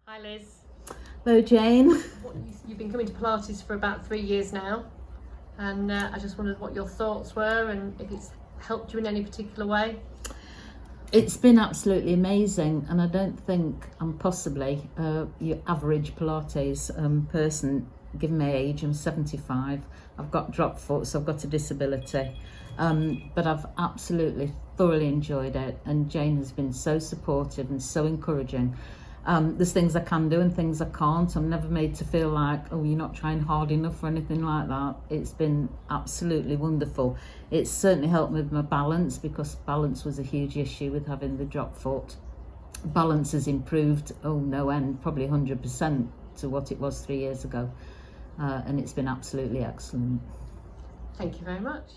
Hi Liz. Hello Jane. You've been coming to Pilates for about 3 years now, and I just wondered what your thoughts were and if it's helped you in any particular way. It's been absolutely amazing, and I don't think I'm possibly your average Pilates person. Given my age, I'm 75. I've got drop foot, so I've got a disability, but I've absolutely thoroughly enjoyed it, and Jane has been so supportive and so encouraging. There's things I can do and things I can't. I'm never made to feel like, oh, you're not trying hard enough or anything like that. It's been absolutely wonderful. It's certainly helped me with my balance, because balance was a huge issue with having the drop foot. Balance has improved, oh no end, probably 100% to what it was 3 years ago. And it's been absolutely excellent. Thank you very much.